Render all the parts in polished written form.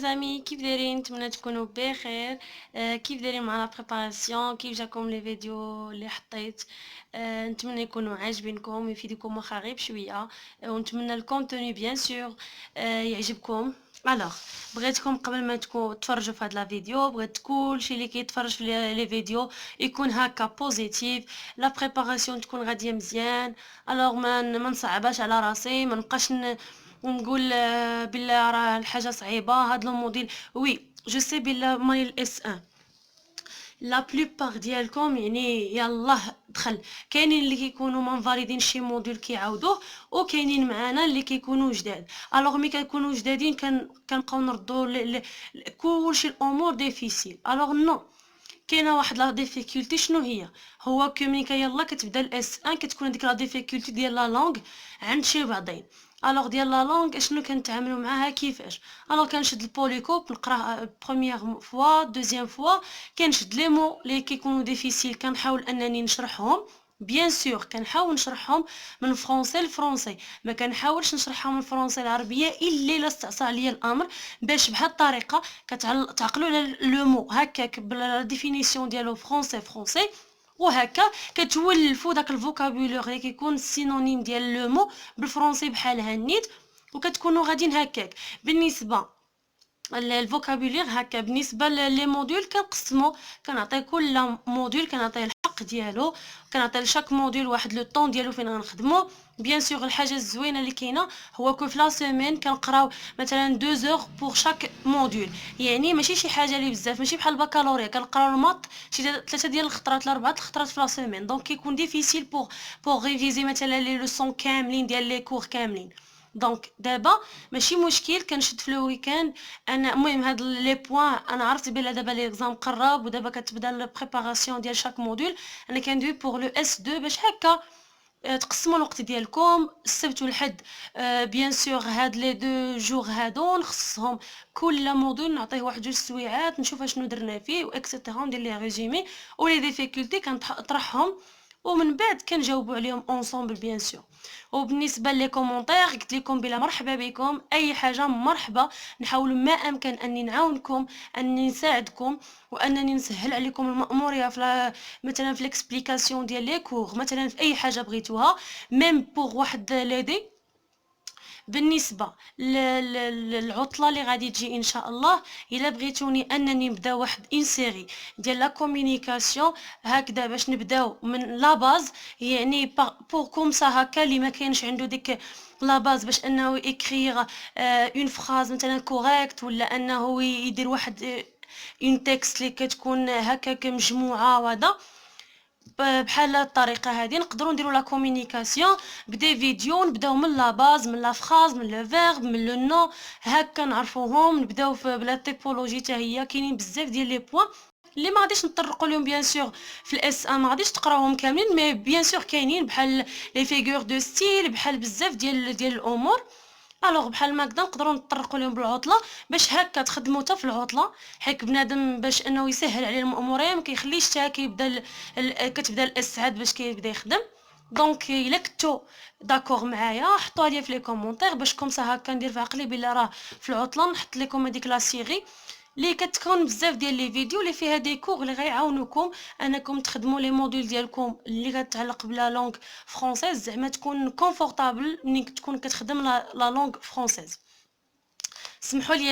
زامي كيف دايرين؟ نتمنى تكونوا بخير. كيف دايرين مع لا بريباراسيون؟ كيف جاكم لي فيديو اللي حطيت؟ نتمنى يكونوا عاجبينكم يفيدكم واخا غير بشويه. ونتمنى الكونتوني بيان سور يعجبكم. الوغ بغيتكم قبل ما تفرجوا في هاد لا فيديو، بغيت كلشي اللي كيتفرج في لي فيديو يكون هكا بوزيتيف، لا بريباراسيون تكون غاديه مزيان. الوغ ما نصعباش على راسي، ما نبقاش ونقول بلا راه الحاجه صعيبه هاد لو موديل. وي جو سي بلا ماني الاس 1 لا بلوبار ديالكم يعني يلاه دخل. كاينين اللي كيكونوا ما فاليدين شي موديل كيعاودوه، وكاينين معانا اللي كيكونوا جداد. الوغ مي كيكونوا جدادين كنبقاو نردوا كلشي الامور ديفيسيل. الوغ نو، كاينه واحد لا ديفيكولتي. شنو هي؟ هو كومينيكا يلا كتبدا الاس 1 كتكون ديك لا ديفيكولتي ديال لا لونغ عند شي بعضين. الوغ ديال لا لونغ شنو كنتعاملوا معاها كيفاش؟ الوغ كنشد البوليكوب نقراه بروميير فوا دوزيام فوا، كنشد لي مو اللي كيكونوا ديفيسيل كنحاول انني نشرحهم. بيان سور كنحاول نشرحهم من فرونسي لفرونسي، ما كنحاولش نشرحهم من فرونسي العربيه الا استعصى عليا الامر، باش بهاد الطريقه كتعقلوا على لو مو هكاك بلا ديفينيسيون ديالو فرونسي، وهكا كتولفوا داك الفوكابولير اللي كيكون سينونيم ديال لو مو بالفرنسي بحال هنيت، وكتكونوا غاديين هكاك. بالنسبه الفوكابولير هكا بالنسبه لي موديول كنقسمو، كنعطي كل موديول كنعطيه الحق ديالو، كنعطي لشاك موديول واحد لو طون ديالو فين غنخدمو. بيان سور الحاجه الزوينه اللي كاينه هو كو في لا سيمين كنقراو مثلا 2 زور بور شاك موديول، يعني ماشي شي حاجه اللي بزاف، ماشي بحال البكالوريا كنقراو الماط شي 3 ديال الخطرات ل 4 الخطرات في لا سيمين. دونك كيكون ديفيسيل بور ريفيزي مثلا لي لوسون كاملين ديال لي كور كاملين. دونك دابا ماشي مشكل كنشد في لو ويكاند. انا المهم هاد لي بوين انا عرفت بلا دابا ليكزام قرب، ودابا كتبدا البريباراسيون ديال شاك موديول. انا كندوي بور لو اس 2 باش هكا تقسموا الوقت ديالكم السبت والحد. بيان سور هاد لي دو جور هادو نخصهم كل موديل نعطيه واحد جوج سويعات نشوف شنو درنا فيه واكسيتيرا، ندير لي ريزومي ولي ديفيكولتي كنطرحهم، ومن بعد كنجاوبوا عليهم اونصومبل بيان سور. وبالنسبه لي كومونتير قلت لكم بلا مرحبا بكم، اي حاجه مرحبا، نحاول ما امكن اني نعاونكم، اني نساعدكم، وانني نسهل عليكم المأموريه في مثلا في ليكسبليكاسيون ديال لي كور، مثلا في اي حاجه بغيتوها ميم بوغ واحد ليدي. بالنسبه للعطله اللي غادي تجي ان شاء الله، الا بغيتوني انني نبدا واحد اون سيري ديال لا كومونيكاسيون هكذا باش نبداو من لا باز، يعني بور كوم سا هكا اللي ما كاينش عنده ديك لا باز باش انه يكريغ اون فراز مثلا كوريكت، ولا انه يدير واحد اون تكست اللي كتكون هكاك مجموعه، وهذا بحال الطريقه هذه نقدروا نديروا لا كومونيكاسيون بدي فيديو، نبداو من لا باز من لا فراز من لو فيرب من لو نو، هكا نعرفوهم نبداو في بلا تيبولوجي حتى هي. كاينين بزاف ديال لي بوين اللي ما غاديش نطرقوا لهم بيان سور في الاس ان، ما غاديش تقراوهم كاملين، مي بيان سور كاينين بحال لي فيغور دو ستيل، بحال بزاف ديال الامور. الوغ بحال ما هكذا نقدروا نطرقوا لهم بالعطله باش هكا تخدموا حتى في العطله، حيت بنادم باش انه يسهل عليه المأموريه ما كيخليش حتى كيبدا كتبدا الاسعاد باش كيبدا يخدم. دونك الا كنتو داكور معايا حطوها لي في لي كومونتير باش كومسا هكا ندير في عقلي بلا راه في العطله نحط لكم هذيك لا سيري اللي كتكون بزاف ديال لي فيديو اللي فيها دي كور اللي غيعاونوكم انكم تخدموا لي موديل ديالكم اللي كتعلق بلا لونغ فرونسيز، زعما تكون كونفورطابل ملي تكون كتخدم لا لونغ فرونسيز. سمحوا لي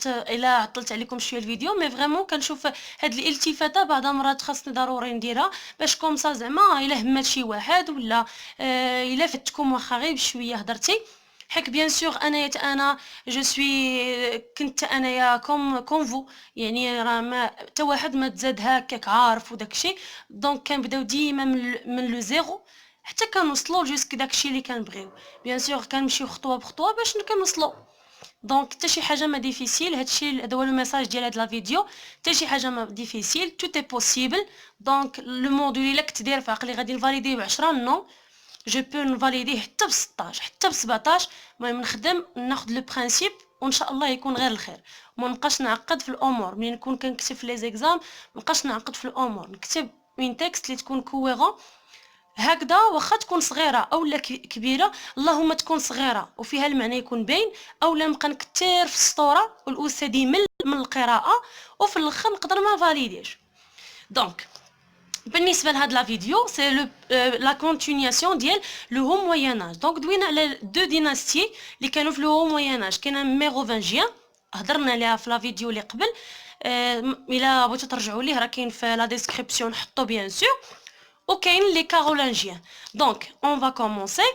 الا عطلت عليكم شويه الفيديو، مي فريمون كنشوف هاد الالتفاته بعض المرات خاصني ضروري نديرها باش كومسا زعما الا همات شي واحد ولا الا فاتكم واخا غير بشويه هضرتي. حيت بيان سور انا جو سوي كنت انايا كوم فو، يعني راه ما حتى واحد ما تزاد هكاك عارف وداكشي. دونك كنبداو ديما من لو زيرو حتى كنوصلوا جوسك داكشي اللي كنبغيو. بيان سور كنمشيو خطوه بخطوه باش كنوصلوا. دونك حتى شي حاجه ما ديفيسيل، هادشي هذا هو الميساج ديال هاد لا فيديو، حتى شي حاجه ما ديفيسيل، تو اي بوسيبل. دونك لو موديل الا كنت داير في عقلي غادي نفاليديه ب 10 نو، جو بو نفاليديه حتى ب 16 حتى ب 17. المهم نخدم ناخذ لو برينسيپ وان شاء الله يكون غير الخير، وما نبقاش نعقد في الامور. ملي نكون كنكتب في لي زيكزام ما نبقاش نعقد في الامور، نكتب اون تكست اللي تكون كويرون هكذا واخا تكون صغيره اولا كبيره، اللهم تكون صغيره وفيها المعنى يكون باين، اولا نبقى نكثر في السطوره والاستاذ يمل من القراءه وفي الاخر نقدر ما فاليديش. دونك بالنسبه لهاد لا فيديو سي لو لا كونتينياسيون ديال لو هو مويناج. دونك دوينا على دو ديناستي اللي كانوا في لو هو مويناج. كاينه ميروفانجيان هضرنا عليها في لا فيديو اللي قبل، الا بغيتو ترجعوا ليه راه كاين في لا ديسكريبسيون نحطو بيان سور. وكاين لي كاروlingiens. Donc on va commencer.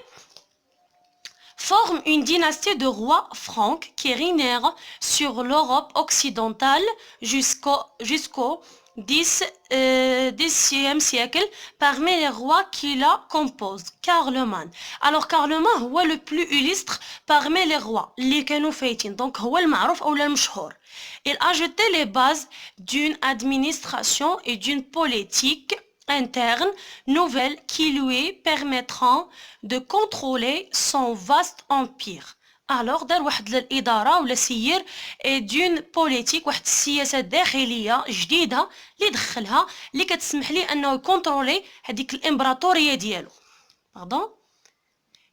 Forme une dynastie de rois francs qui régnèrent sur l'Europe occidentale jusqu'au Xe siècle. Parmi les rois qui la composent, Carloman. Alors Carloman est le plus illustre parmi les rois اللي كانوا فايتين. Donc هو المعروف أو المشهور. Il a jeté les bases d'une administration et d'une politique interne nouvelle qui lui permettront de contrôler son vaste empire. Alors دار واحد الاداره ولا سير دون بوليتيك، واحد السياسه داخليه جديده اللي دخلها اللي كتسمح ليه انه يكونترولي هذيك الامبراطوريه ديالو. Pardon.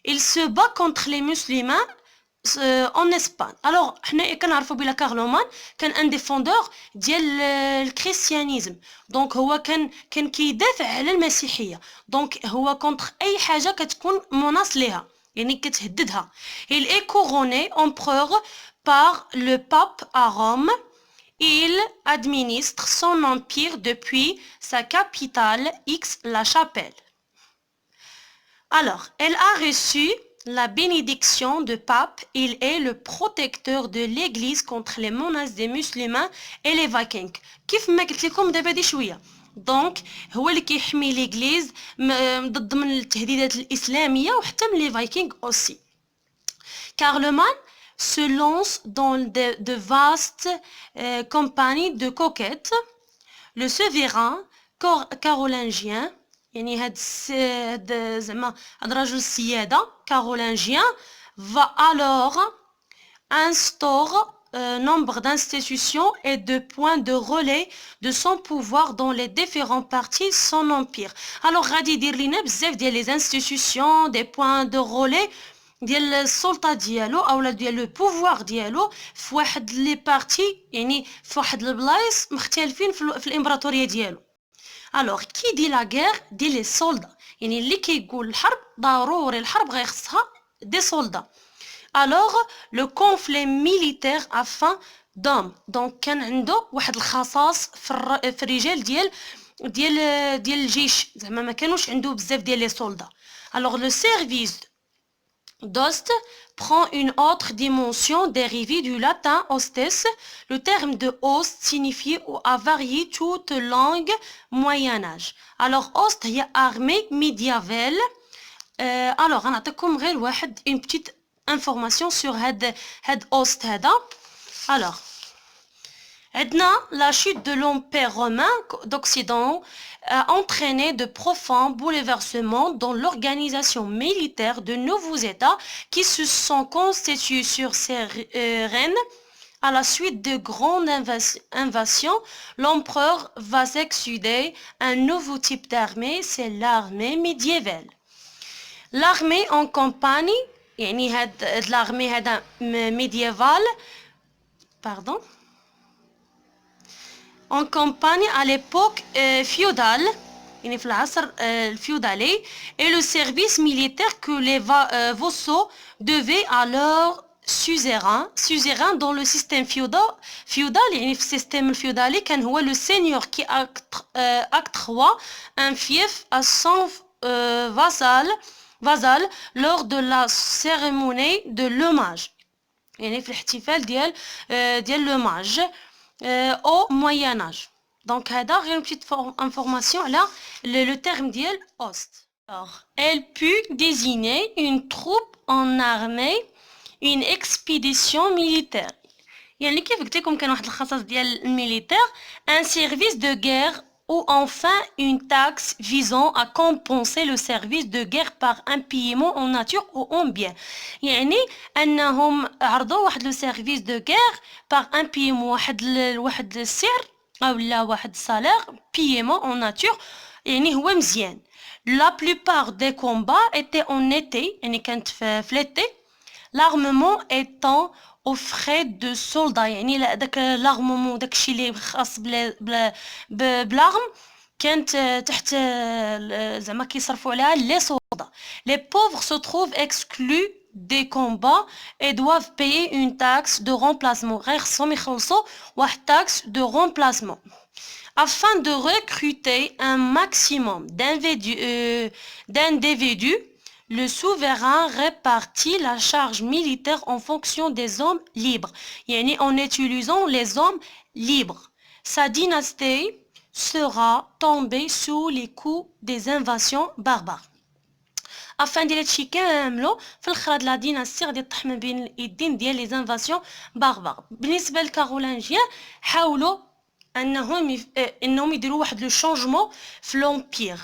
Il se bat contre les musulmans en Espagne. Alors حنا كنعرفوا بلا كارلومان كان ان ديفوندور ديال الكريستيانيزم. دونك هو كان كيدافع على المسيحيه. دونك هو كونتر اي حاجه كتكون مناص ليها، يعني كتهددها. Il est couronné empereur par le pape à Rome. Il administre son empire depuis sa capitale X la Chapelle. Alors elle a reçu la bénédiction de pape. Il est le protecteur de l'église contre les menaces des musulmans et les vikings. كيف ما قلت لكم دابا دي شويه. دونك هو اللي كيحمي ليغليز ضد من التهديدات الاسلاميه وحتى من لي فايكينغ اوسي. Carloman se lance dans de vastes campagnes de conquête. Le souverain carolingien يعني هاد زعما هاد رجل السيادة carolingien va alors instaurer nombre d'institutions et de points de relais de son pouvoir dans les différentes parties de son empire. Alors غادي يدير لينا بزاف ديال لي institutions des points de relais ديال السلطة ديالو اولا ديال لو بوفوار ديالو في واحد لي بارتي، يعني في واحد البلايص مختلفين في الامبراطورية ديالو. Alors qui dit la guerre dit les soldats. يعني اللي كيقول الحرب ضروري الحرب غيخصها دي soldats. Alors le conflit militaire afin d'hommes. Donc كان عنده واحد الخصاص في الرجال ديال الجيش، زعما ما كانوش عنده بزاف ديال لي soldats. Alors le service d'hoste prend une autre dimension dérivée du latin hostess. Le terme de host signifie ou a varié toute langue Moyen-Âge. Alors host هي armée médiévale. Alors غنعطيكم غير واحد une petite information sur هاد host هذا. Alors عندنا la chute de l'Empire romain d'Occident a entraîné de profonds bouleversements dans l'organisation militaire de nouveaux États qui se sont constitués sur ces rênes. À la suite de grandes invasions, l'empereur va succéder un nouveau type d'armée, c'est l'armée médiévale. L'armée en campagne, يعني هاد l'armée هذا médiévale, pardon, en campagne à l'époque féodale, يعني في العصر الفيودالي, et le service militaire que les vassaux devaient à leur suzerain dans le système féodal. يعني في السيستم الفيودالي كان هو le seigneur qui octroie un fief à son vassal lors de la cérémonie de l'hommage, يعني في الاحتفال ديال l'hommage au Moyen Âge. Donc هذا غير une petite information على le terme ديال host. Alors elle put désigner une troupe en armée, une expédition militaire. يعني كيف قلت لكم كان واحد الخصائص ديال الميليتير un service de guerre ou enfin une taxe visant à compenser le service de guerre par un paiement en nature ou en bien. يعني انهم عرضوا واحد لو سيرفيس دو غير par un paiement واحد السعر او لا واحد السالير paiement en nature، يعني هو مزيان. La plupart des combats étaient en été, يعني كانت في l'été, l'armement étant aux frais de soldats. يعني داك l'armement داكشي اللي خاص بالارم كانت تحت زعما كيصرفوا عليها les soldats. Les pauvres se trouvent exclus des combats et doivent payer une taxe de remplacement. غير خصهم يخلصوا واحد taxe de remplacement. Afin de recruter un maximum d'individus, le souverain répartit la charge militaire en fonction des hommes libres. Yani en utilisant les hommes libres. Sa dynastie sera tombée sous les coups des invasions barbares. افان ديال هادشي كاملو في الاخر هاد لا ديناستي غادي طيح من بين الايدين ديال لي زانفاسيون باربار. بالنسبه للكارولانجيان حاولوا انهم يديروا واحد لو شونجمون في لومبير.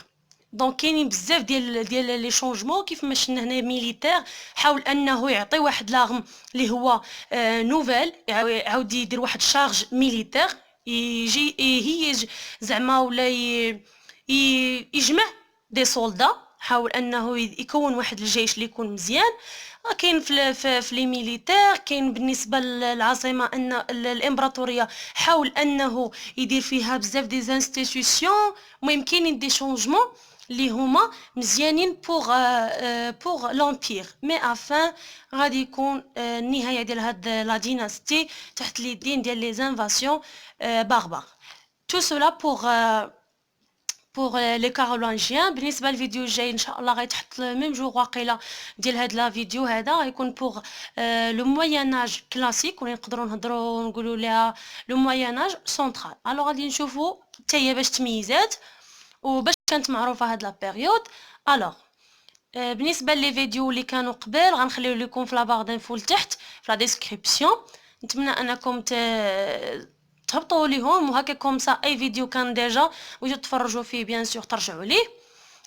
دونك كاينين بزاف ديال لي شونجمون كيف ما شفنا هنا ميليتير حاول انه يعطي واحد لاغم اللي هو نوفيل يعاود يدير واحد شارج ميليتير يجي هي زعما ولا يجمع دي سولدا حاول انه يكون واحد الجيش اللي يكون مزيان. كاين في لي ميليتير كاين بالنسبه للعاصمه ان الامبراطوريه حاول انه يدير فيها بزاف دي انستيتيوشن. المهم كاينين دي شونجمون اللي هما مزيانين بوغ لومبير مي افان غادي يكون النهايه ديال هاد لا ديناستي تحت لي دين ديال لي انفاسيون باربار. تو سولا بوغ لي كارولانجيان. بالنسبه للفيديو الجاي ان شاء الله غيتحط ميم جوغ واقيلا ديال هاد لا فيديو هذا غيكون بوغ لو موياناج كلاسيك ولا نقدروا نهضروا نقولوا ليها لو موياناج سونطرال. الو غادي نشوفوا حتى هي باش تميزات وباش كانت معروفه هاد لا بيريود. الو بالنسبه لي فيديو اللي كانوا قبل غنخليو لكم في لا بار دانفو لتحت في لا ديسكريبسيون. نتمنى انكم تهبطوا ليهم وهكا كومسا اي فيديو كان ديجا وجو تفرجوا فيه بيان سور ترجعوا ليه.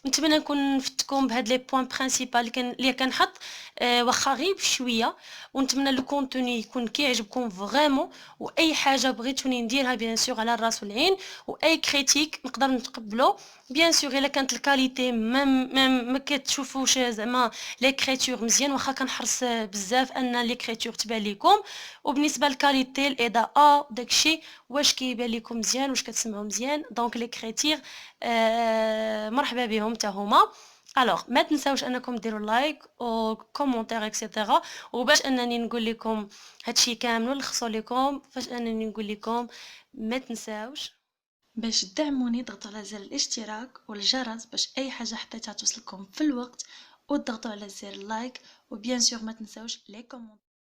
نتمنى نكون نفتكم بهاد لي بوين برينسيبال اللي كنحط واخا غير شويه. ونتمنى لو كونتوني يكون كيعجبكم فريمون واي حاجه بغيتوني نديرها بيان سور على الراس والعين واي كريتيك نقدر نتقبلو بيان سور الا كانت الكاليتي ما كتشوفوش زعما ليكريتور مزيان واخا كنحرص بزاف ان ليكريتور تبان لكم. وبالنسبه للكاليتي الاضاءه داكشي واش كيبان لكم مزيان واش كتسمعوا مزيان دونك ليكريتير مرحبا بهم حتى هما. الوغ ما تنساوش انكم ديروا لايك او كومونتير اكسيتيرا. وباش انني نقول لكم هادشي كامل نلخصوا لكم فاش انني نقول لكم ما تنساوش باش تدعموني ضغطوا على زر الاشتراك والجرس باش اي حاجه حطيتها توصلكم في الوقت وتضغطوا على زر اللايك وبيان سور ما تنساوش لي كومونتير.